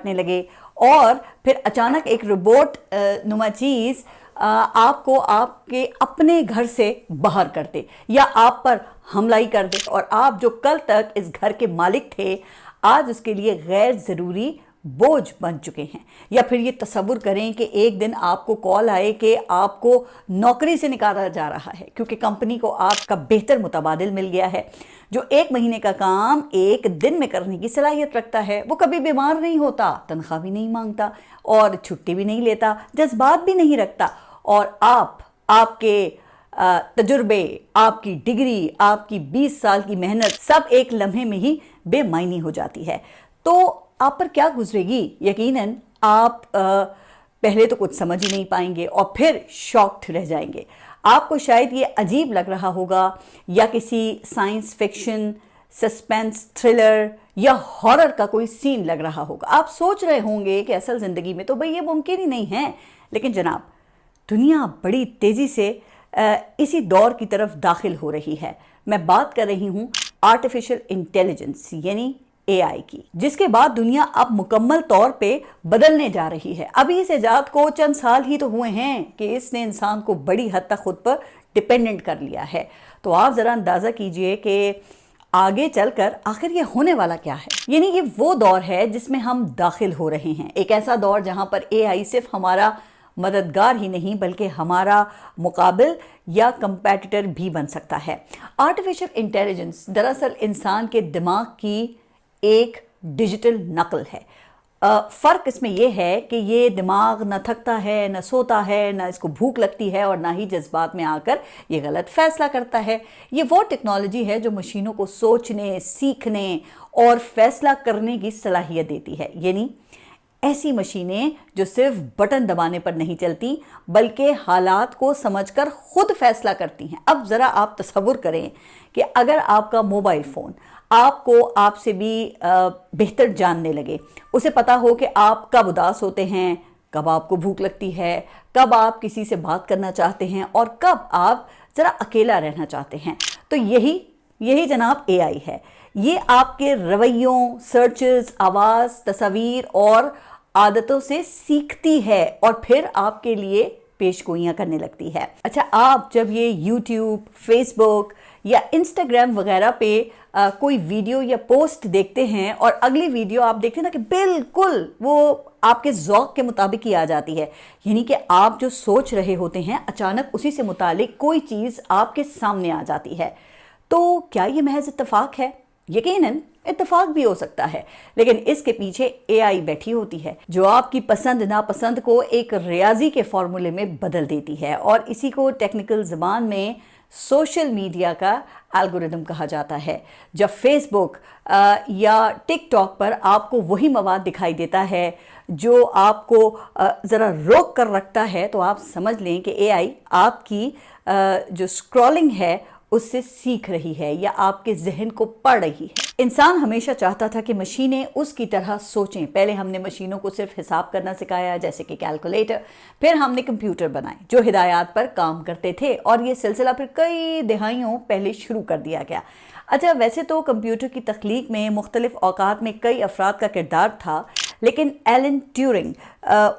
نے لگے اور پھر اچانک ایک روبوٹ نما چیز آپ کو آپ کے اپنے گھر سے باہر کر دے یا آپ پر حملہ ہی کر دے، اور آپ جو کل تک اس گھر کے مالک تھے آج اس کے لیے غیر ضروری بوجھ بن چکے ہیں۔ یا پھر یہ تصور کریں کہ ایک دن آپ کو کال آئے کہ آپ کو نوکری سے نکالا جا رہا ہے کیونکہ کمپنی کو آپ کا بہتر متبادل مل گیا ہے جو 1 مہینے کا کام 1 دن میں کرنے کی صلاحیت رکھتا ہے۔ وہ کبھی بیمار نہیں ہوتا، تنخواہ بھی نہیں مانگتا اور چھٹی بھی نہیں لیتا، جذبات بھی نہیں رکھتا، اور آپ کے تجربے، آپ کی ڈگری، آپ کی 20 سال کی محنت سب ایک لمحے میں ہی بے معنی ہو جاتی ہے۔ تو آپ پر کیا گزرے گی؟ یقیناً آپ پہلے تو کچھ سمجھ ہی نہیں پائیں گے اور پھر شاکڈ رہ جائیں گے۔ آپ کو شاید یہ عجیب لگ رہا ہوگا یا کسی سائنس فکشن، سسپینس تھرلر یا ہارر کا کوئی سین لگ رہا ہوگا۔ آپ سوچ رہے ہوں گے کہ اصل زندگی میں تو بھئی یہ ممکن ہی نہیں ہے، لیکن جناب دنیا بڑی تیزی سے اسی دور کی طرف داخل ہو رہی ہے۔ میں بات کر رہی ہوں آرٹیفیشل انٹیلیجنس یعنی اے آئی کی، جس کے بعد دنیا اب مکمل طور پہ بدلنے جا رہی ہے۔ ابھی اس ایجاد کو چند سال ہی تو ہوئے ہیں کہ اس نے انسان کو بڑی حد تک خود پر ڈیپینڈنٹ کر لیا ہے۔ تو آپ ذرا اندازہ کیجئے کہ آگے چل کر آخر یہ ہونے والا کیا ہے۔ یعنی یہ وہ دور ہے جس میں ہم داخل ہو رہے ہیں، ایک ایسا دور جہاں پر اے آئی صرف ہمارا مددگار ہی نہیں بلکہ ہمارا مقابل یا کمپیٹیٹر بھی بن سکتا ہے۔ آرٹیفیشل انٹیلیجنس دراصل انسان کے دماغ کی ایک ڈیجیٹل نقل ہے۔ فرق اس میں یہ ہے کہ یہ دماغ نہ تھکتا ہے، نہ سوتا ہے، نہ اس کو بھوک لگتی ہے اور نہ ہی جذبات میں آ کر یہ غلط فیصلہ کرتا ہے۔ یہ وہ ٹیکنالوجی ہے جو مشینوں کو سوچنے، سیکھنے اور فیصلہ کرنے کی صلاحیت دیتی ہے۔ یعنی ایسی مشینیں جو صرف بٹن دبانے پر نہیں چلتی بلکہ حالات کو سمجھ کر خود فیصلہ کرتی ہیں۔ اب ذرا آپ تصور کریں کہ اگر آپ کا موبائل فون آپ کو آپ سے بھی بہتر جاننے لگے، اسے پتا ہو کہ آپ کب اداس ہوتے ہیں، کب آپ کو بھوک لگتی ہے، کب آپ کسی سے بات کرنا چاہتے ہیں اور کب آپ ذرا اکیلا رہنا چاہتے ہیں، تو یہی جناب اے آئی ہے۔ یہ آپ کے رویوں، سرچز، آواز، تصاویر اور عادتوں سے سیکھتی ہے اور پھر آپ کے لیے پیش گوئیاں کرنے لگتی ہے۔ اچھا، آپ جب یہ یوٹیوب، فیس بک یا انسٹاگرام وغیرہ پہ کوئی ویڈیو یا پوسٹ دیکھتے ہیں اور اگلی ویڈیو آپ دیکھتے ہیں نا کہ بالکل وہ آپ کے ذوق کے مطابق ہی آ جاتی ہے، یعنی کہ آپ جو سوچ رہے ہوتے ہیں اچانک اسی سے متعلق کوئی چیز آپ کے سامنے آ جاتی ہے، تو کیا یہ محض اتفاق ہے؟ یقیناً اتفاق بھی ہو سکتا ہے، لیکن اس کے پیچھے اے آئی بیٹھی ہوتی ہے جو آپ کی پسند ناپسند کو ایک ریاضی کے فارمولے میں بدل دیتی ہے، اور اسی کو ٹیکنیکل زبان میں سوشل میڈیا کا الگوریدم کہا جاتا ہے۔ جب فیس بک یا ٹک ٹاک پر آپ کو وہی مواد دکھائی دیتا ہے جو آپ کو ذرا روک کر رکھتا ہے، تو آپ سمجھ لیں کہ اے آئی آپ کی جو اسکرولنگ ہے اس سے سیکھ رہی ہے یا آپ کے ذہن کو پڑھ رہی ہے۔ انسان ہمیشہ چاہتا تھا کہ مشینیں اس کی طرح سوچیں۔ پہلے ہم نے مشینوں کو صرف حساب کرنا سکھایا جیسے کہ کیلکولیٹر، پھر ہم نے کمپیوٹر بنائے جو ہدایات پر کام کرتے تھے، اور یہ سلسلہ پھر کئی دہائیوں پہلے شروع کر دیا گیا۔ اچھا، ویسے تو کمپیوٹر کی تخلیق میں مختلف اوقات میں کئی افراد کا کردار تھا، لیکن ایلن ٹیورنگ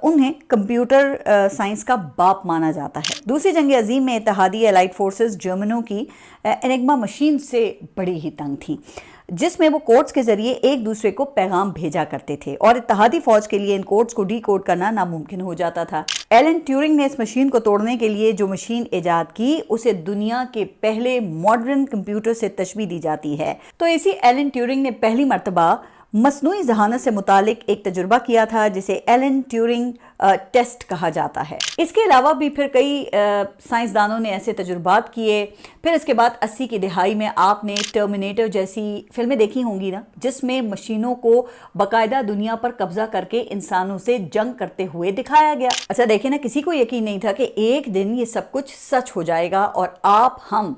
انہیں کمپیوٹر سائنس کا باپ مانا جاتا ہے۔ دوسری جنگ عظیم میں اتحادی الائڈ فورسز جرمنوں کی انگما مشین سے بڑی ہی تنگ تھیں، جس میں وہ کوڈز کے ذریعے ایک دوسرے کو پیغام بھیجا کرتے تھے، اور اتحادی فوج کے لیے ان کوڈز کو ڈی کوڈ کرنا ناممکن ہو جاتا تھا۔ ایلن ٹیورنگ نے اس مشین کو توڑنے کے لیے جو مشین ایجاد کی اسے دنیا کے پہلے ماڈرن کمپیوٹر سے تشبیہ دی جاتی ہے۔ تو اسی ایلن ٹیورنگ نے پہلی مرتبہ مصنوعی ذہانت سے متعلق ایک تجربہ کیا تھا جسے ایلن ٹیورنگ ٹیسٹ کہا جاتا ہے۔ اس کے علاوہ بھی پھر کئی سائنسدانوں نے ایسے تجربات کیے۔ پھر اس کے بعد 80 کی دہائی میں آپ نے ٹرمینیٹر جیسی فلمیں دیکھی ہوں گی نا، جس میں مشینوں کو باقاعدہ دنیا پر قبضہ کر کے انسانوں سے جنگ کرتے ہوئے دکھایا گیا۔ اچھا دیکھیں نا، کسی کو یقین نہیں تھا کہ ایک دن یہ سب کچھ سچ ہو جائے گا، اور ہم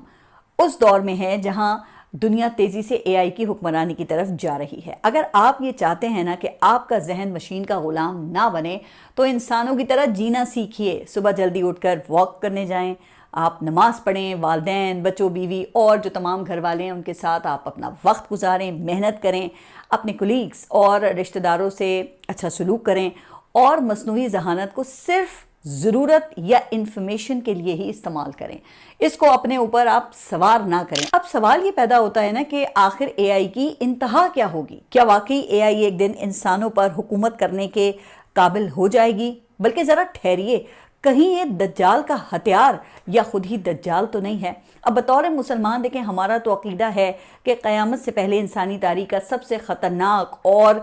اس دور میں ہیں جہاں دنیا تیزی سے اے آئی کی حکمرانی کی طرف جا رہی ہے۔ اگر آپ یہ چاہتے ہیں نا کہ آپ کا ذہن مشین کا غلام نہ بنے، تو انسانوں کی طرح جینا سیکھیے۔ صبح جلدی اٹھ کر واک کرنے جائیں، آپ نماز پڑھیں، والدین، بچوں، بیوی اور جو تمام گھر والے ہیں ان کے ساتھ آپ اپنا وقت گزاریں، محنت کریں، اپنے کولیگز اور رشتہ داروں سے اچھا سلوک کریں اور مصنوعی ذہانت کو صرف ضرورت یا انفارمیشن کے لیے ہی استعمال کریں، اس کو اپنے اوپر آپ سوار نہ کریں۔ اب سوال یہ پیدا ہوتا ہے نا کہ آخر اے آئی کی انتہا کیا ہوگی؟ کیا واقعی اے آئی ایک دن انسانوں پر حکومت کرنے کے قابل ہو جائے گی؟ بلکہ ذرا ٹھہریے، کہیں یہ دجال کا ہتھیار یا خود ہی دجال تو نہیں ہے؟ اب بطور مسلمان دیکھیں، ہمارا تو عقیدہ ہے کہ قیامت سے پہلے انسانی تاریخ کا سب سے خطرناک اور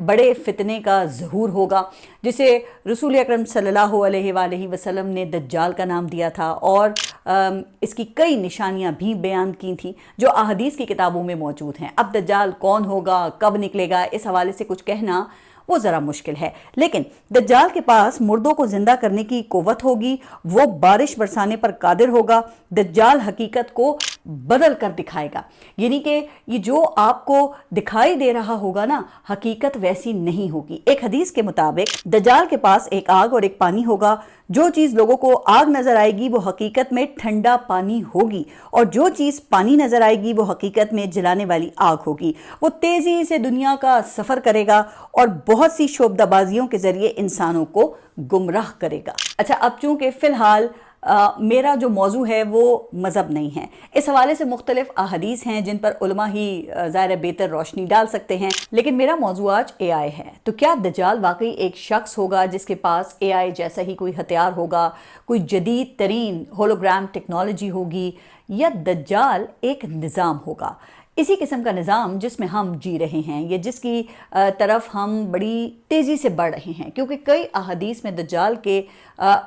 بڑے فتنے کا ظہور ہوگا، جسے رسول اکرم صلی اللہ علیہ وآلہ وسلم نے دجال کا نام دیا تھا، اور اس کی کئی نشانیاں بھی بیان کی تھیں جو احادیث کی کتابوں میں موجود ہیں۔ اب دجال کون ہوگا، کب نکلے گا، اس حوالے سے کچھ کہنا وہ ذرا مشکل ہے، لیکن دجال کے پاس مردوں کو زندہ کرنے کی قوت ہوگی، وہ بارش برسانے پر قادر ہوگا، دجال حقیقت کو بدل کر دکھائے گا، یعنی کہ یہ جو آپ کو دکھائی دے رہا ہوگا نا، حقیقت ویسی نہیں ہوگی۔ ایک حدیث کے مطابق دجال کے پاس ایک آگ اور ایک پانی ہوگا، جو چیز لوگوں کو آگ نظر آئے گی وہ حقیقت میں ٹھنڈا پانی ہوگی، اور جو چیز پانی نظر آئے گی وہ حقیقت میں جلانے والی آگ ہوگی۔ وہ تیزی سے دنیا کا سفر کرے گا اور بہت سی شعبدہ بازیوں کے ذریعے انسانوں کو گمراہ کرے گا۔ اچھا، اب چونکہ فی الحال میرا جو موضوع ہے وہ مذہب نہیں ہے، اس حوالے سے مختلف احادیث ہیں جن پر علماء ہی ظاہر بہتر روشنی ڈال سکتے ہیں، لیکن میرا موضوع آج اے آئی ہے۔ تو کیا دجال واقعی ایک شخص ہوگا جس کے پاس اے آئی جیسا ہی کوئی ہتھیار ہوگا، کوئی جدید ترین ہولوگرام ٹیکنالوجی ہوگی، یا دجال ایک نظام ہوگا، اسی قسم کا نظام جس میں ہم جی رہے ہیں یا جس کی طرف ہم بڑی تیزی سے بڑھ رہے ہیں؟ کیونکہ کئی احادیث میں دجال کے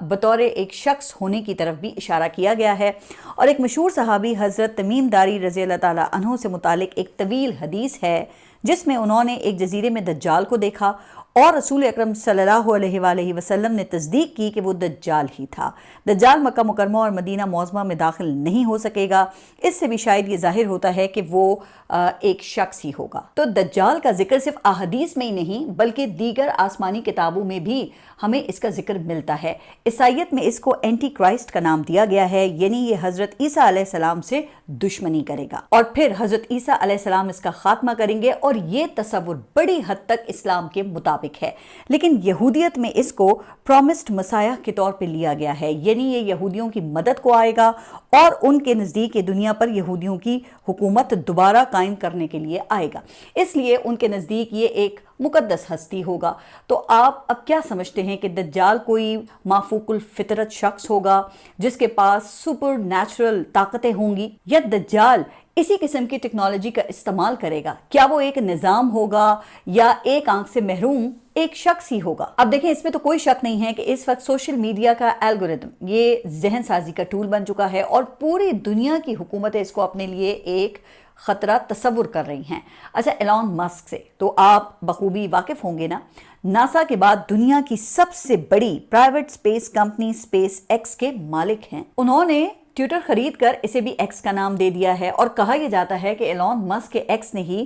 بطور ایک شخص ہونے کی طرف بھی اشارہ کیا گیا ہے، اور ایک مشہور صحابی حضرت تمیم داری رضی اللہ تعالیٰ عنہ سے متعلق ایک طویل حدیث ہے جس میں انہوں نے ایک جزیرے میں دجال کو دیکھا، اور رسول اکرم صلی اللہ علیہ وآلہ وسلم نے تصدیق کی کہ وہ دجال ہی تھا۔ دجال مکہ مکرمہ اور مدینہ معظمہ میں داخل نہیں ہو سکے گا، اس سے بھی شاید یہ ظاہر ہوتا ہے کہ وہ ایک شخص ہی ہوگا۔ تو دجال کا ذکر صرف احادیث میں ہی نہیں بلکہ دیگر آسمانی کتابوں میں بھی ہمیں اس کا ذکر ملتا ہے۔ عیسائیت میں اس کو اینٹی کرائسٹ کا نام دیا گیا ہے، یعنی یہ حضرت عیسیٰ علیہ السلام سے دشمنی کرے گا، اور پھر حضرت عیسیٰ علیہ السلام اس کا خاتمہ کریں گے، اور یہ تصور بڑی حد تک اسلام کے مطابق ہے۔ لیکن یہودیت میں اس کو پرومسڈ مسیح کے طور پہ لیا گیا ہے، یعنی یہ یہودیوں کی مدد کو آئے گا اور ان کے نزدیک یہ دنیا پر یہودیوں کی حکومت دوبارہ قائم کرنے کے لیے آئے گا، اس لیے ان کے نزدیک یہ ایک مقدس ہستی ہوگا۔ تو آپ اب کیا سمجھتے ہیں کہ دجال کوئی مافوق الفطرت شخص ہوگا جس کے پاس سپر نیچرل طاقتیں ہوں گی، یا دجال اسی قسم کی ٹیکنالوجی کا استعمال کرے گا؟ کیا وہ ایک نظام ہوگا یا ایک آنکھ سے محروم ایک شخص ہی ہوگا؟ اب دیکھیں، اس میں تو کوئی شک نہیں ہے کہ اس وقت سوشل میڈیا کا الگوریتم یہ ذہن سازی کا ٹول بن چکا ہے، اور پوری دنیا کی حکومتیں اس کو اپنے لیے ایک خطرہ تصور کر رہی ہیں۔ اچھا، ایلون مسک سے تو آپ بخوبی واقف ہوں گے نا، ناسا کے بعد دنیا کی سب سے بڑی private space company space x کے مالک ہیں۔ انہوں نے ٹویٹر خرید کر اسے بھی ایکس کا نام دے دیا ہے، اور کہا یہ جاتا ہے کہ ایلون مسک کے ایکس نے ہی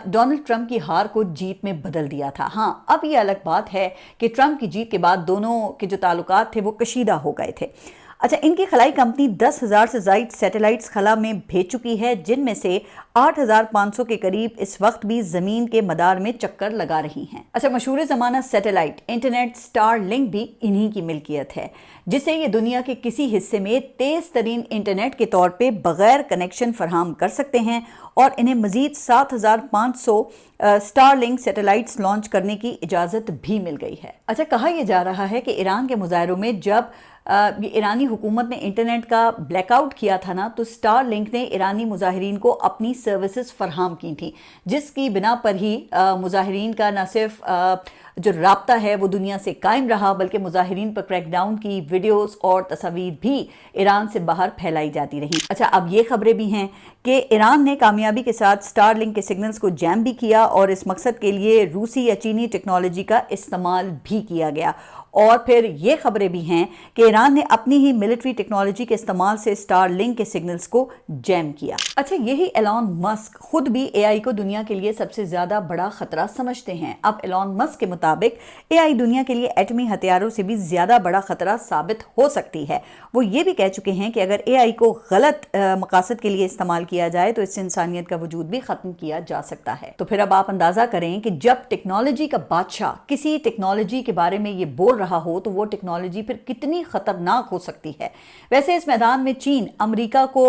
ڈونلڈ ٹرمپ کی ہار کو جیت میں بدل دیا تھا۔ ہاں، اب یہ الگ بات ہے کہ ٹرمپ کی جیت کے بعد دونوں کے جو تعلقات تھے وہ کشیدہ ہو گئے تھے۔ اچھا، ان کی خلائی کمپنی 10,000 سے زائد سیٹلائٹس خلا میں بھیج چکی ہے، جن میں سے 8,500 کے قریب اس وقت بھی زمین کے مدار میں چکر لگا رہی ہیں۔ اچھا، مشہور زمانہ سیٹلائٹ انٹرنیٹ سٹار لنک بھی انہی کی ملکیت ہے، جسے یہ دنیا کے کسی حصے میں تیز ترین انٹرنیٹ کے طور پہ بغیر کنیکشن فراہم کر سکتے ہیں، اور انہیں مزید 7,500 سٹار لنک سیٹلائٹس لانچ کرنے کی اجازت بھی مل گئی ہے۔ اچھا، کہا یہ جا رہا ہے کہ ایران کے مظاہروں میں جب ایرانی حکومت نے انٹرنیٹ کا بلیک آؤٹ کیا تھا نا، تو سٹار لنک نے ایرانی مظاہرین کو اپنی سروسز فراہم کی تھیں، جس کی بنا پر ہی مظاہرین کا نہ صرف جو رابطہ ہے وہ دنیا سے قائم رہا، بلکہ مظاہرین پر کریک ڈاؤن کی ویڈیوز اور تصاویر بھی ایران سے باہر پھیلائی جاتی رہی۔ اچھا، اب یہ خبریں بھی ہیں کہ ایران نے کامیابی کے ساتھ سٹار لنک کے سگنلز کو جیم بھی کیا، اور اس مقصد کے لیے روسی یا چینی ٹیکنالوجی کا استعمال بھی کیا گیا۔ اور پھر یہ خبریں بھی ہیں کہ ایران نے اپنی ہی ملٹری ٹیکنالوجی کے استعمال سے اسٹار لنک کے سگنلز کو جیم کیا۔ اچھا، یہی ایلون مسک خود بھی اے آئی کو دنیا کے لیے سب سے زیادہ بڑا خطرہ سمجھتے ہیں۔ اب ایلون مسک کے مطابق اے آئی دنیا کے لیے ایٹمی ہتھیاروں سے بھی زیادہ بڑا خطرہ ثابت ہو سکتی ہے۔ وہ یہ بھی کہہ چکے ہیں کہ اگر اے آئی کو غلط مقاصد کے لیے استعمال کیا جائے تو اس سے انسانیت کا وجود بھی ختم کیا جا سکتا ہے۔ تو پھر اب آپ اندازہ کریں کہ جب ٹیکنالوجی کا بادشاہ کسی ٹیکنالوجی کے بارے میں یہ بول رہا ہو تو وہ ٹیکنالوجی پھر کتنی خطرناک ہو سکتی ہے۔ ویسے اس میدان میں چین امریکہ کو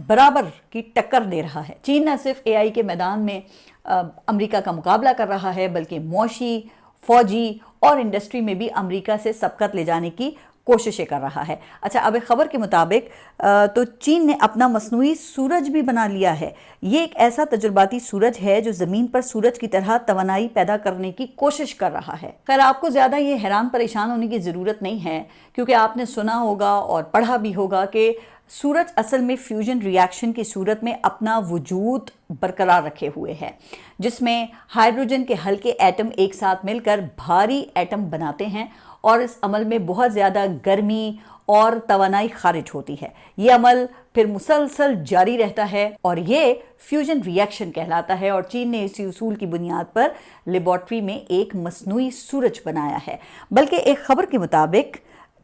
برابر کی ٹکر دے رہا ہے۔ چین نہ صرف اے آئی کے میدان میں امریکہ کا مقابلہ کر رہا ہے بلکہ معاشی، فوجی اور انڈسٹری میں بھی امریکہ سے سبقت لے جانے کی کوششیں کر رہا ہے۔ اچھا، اب ایک خبر کے مطابق تو چین نے اپنا مصنوعی سورج بھی بنا لیا ہے۔ یہ ایک ایسا تجرباتی سورج ہے جو زمین پر سورج کی طرح توانائی پیدا کرنے کی کوشش کر رہا ہے۔ خیر، آپ کو زیادہ یہ حیران پریشان ہونے کی ضرورت نہیں ہے، کیونکہ آپ نے سنا ہوگا اور پڑھا بھی ہوگا کہ سورج اصل میں فیوژن ری ایکشن کی صورت میں اپنا وجود برقرار رکھے ہوئے ہے، جس میں ہائیڈروجن کے ہلکے ایٹم ایک ساتھ مل کر بھاری ایٹم بناتے ہیں اور اس عمل میں بہت زیادہ گرمی اور توانائی خارج ہوتی ہے۔ یہ عمل پھر مسلسل جاری رہتا ہے اور یہ فیوژن ری ایکشن کہلاتا ہے، اور چین نے اسی اصول کی بنیاد پر لیبارٹری میں ایک مصنوعی سورج بنایا ہے۔ بلکہ ایک خبر کے مطابق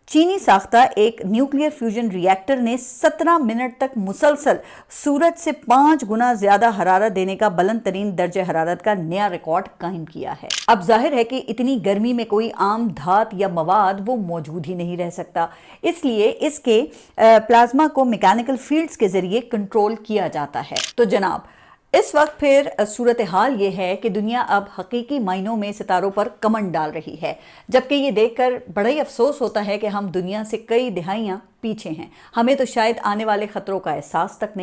چینی ساختہ ایک نیوکلیئر فیوژن ری ایکٹر نے 17 منٹ تک مسلسل سورج سے 5 گنا زیادہ حرارت دینے کا بلند ترین درجہ حرارت کا نیا ریکارڈ قائم کیا ہے۔ اب ظاہر ہے کہ اتنی گرمی میں کوئی عام دھات یا مواد وہ موجود ہی نہیں رہ سکتا، اس لیے اس کے پلازما کو میکینیکل فیلڈز کے ذریعے کنٹرول کیا جاتا ہے۔ تو جناب، اس وقت پھر صورتحال یہ ہے کہ دنیا اب حقیقی معنوں میں ستاروں پر کمند ڈال رہی ہے، جبکہ یہ دیکھ کر بڑا ہی افسوس ہوتا ہے کہ ہم دنیا سے کئی دہائیاں پیچھے ہیں۔ ہمیں تو شاید آنے والے خطروں کا احساس تک نہیں